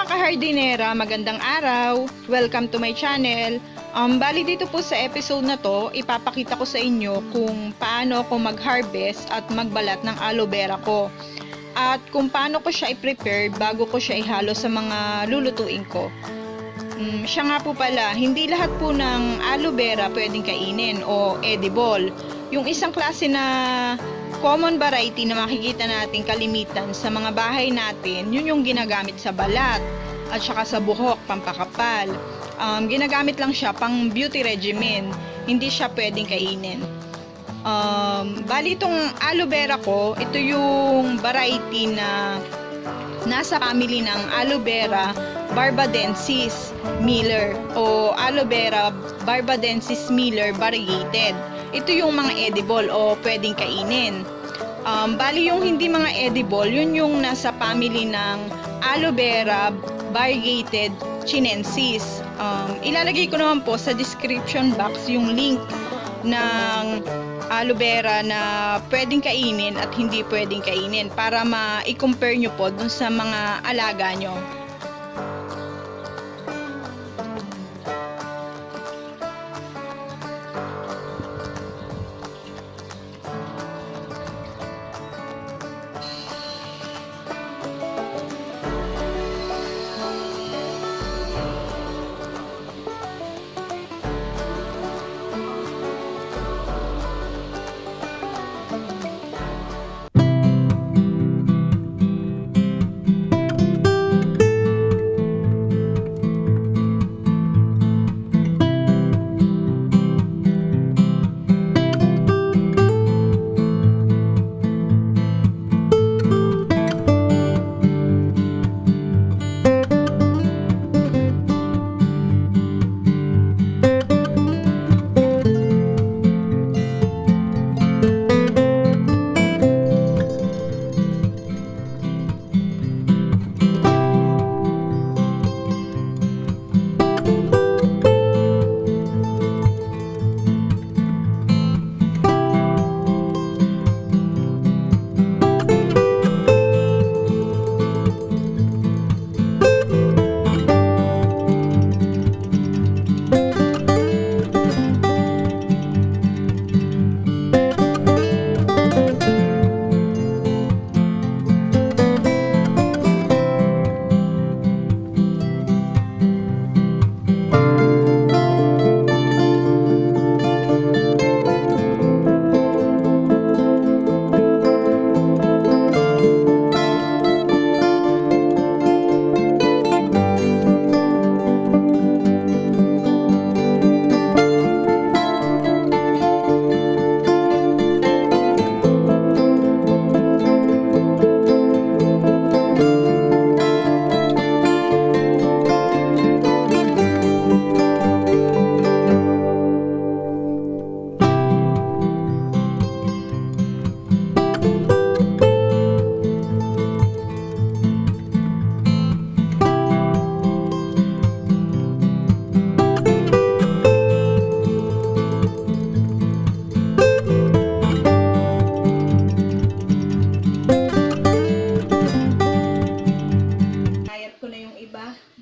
mga kahardinera, magandang araw! Welcome to my channel. Bali dito po sa episode na to, ipapakita ko sa inyo kung paano ako mag-harvest at magbalat ng aloe vera ko. At kung paano ko siya i-prepare bago ko siya ihalo sa mga lulutuin ko. Siya nga po pala, hindi lahat po ng aloe vera pwedeng kainin o edible. Yung isang klase na common variety na makikita natin kalimitan sa mga bahay natin, yun yung ginagamit sa balat at saka sa buhok, pampakapal. Ginagamit lang siya pang beauty regimen, hindi siya pwedeng kainin. Bali itong aloe vera ko, ito yung variety na nasa family ng aloe vera barbadensis miller o aloe vera barbadensis miller variegated. Ito yung mga edible o pwedeng kainin. Bali yung hindi mga edible, yun yung nasa family ng aloe vera variegated chinensis. Ilalagay ko naman po sa description box yung link ng aloe vera na pwedeng kainin at hindi pwedeng kainin para ma-compare nyo po dun sa mga alaga nyo.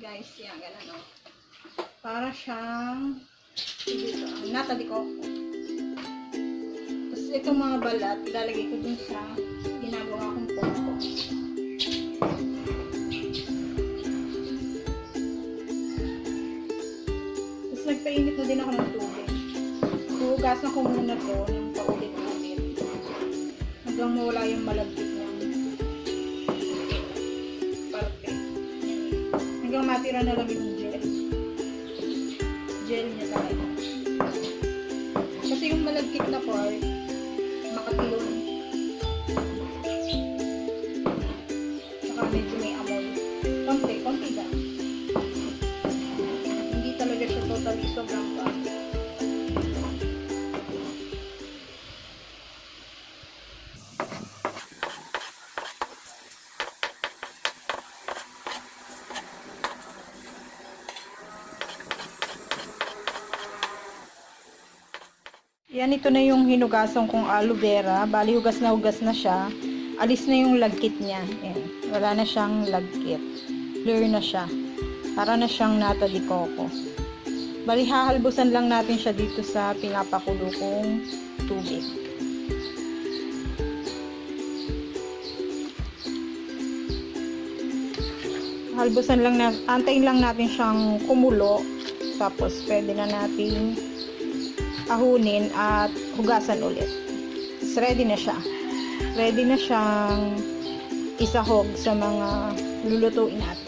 Guys, yan, ganun, oh. Para siyang natali ko. Tapos itong mga balat, ilalagay ko dun sa ginagawa kong poko. Tapos nagpainit na din ako ng tubig. Hugasan ko muna to ng paulit-ulit hanggang mawala yung malagkit ng parte. Hanggang matira na lang yung gel niya talaga. Kasi yung malagkit na part makatulong, saka medyo may amoy konti lang, hindi talaga siya totally sobrang bad. Yan, ito na yung hinugasan kong aloe vera. Bali, hugas na siya. Alis na yung lagkit niya. Ayan, wala na siyang lagkit. clear na siya. Para na siyang nata de coco. Bali, hahalbusan lang natin siya dito sa pinapakulo kong tubig. Halbusan lang na, antayin lang natin siyang kumulo. Tapos, pwede na natin ahunin at hugasan ulit. So, ready na siya. Ready na siyang isahog sa mga lulutuin natin.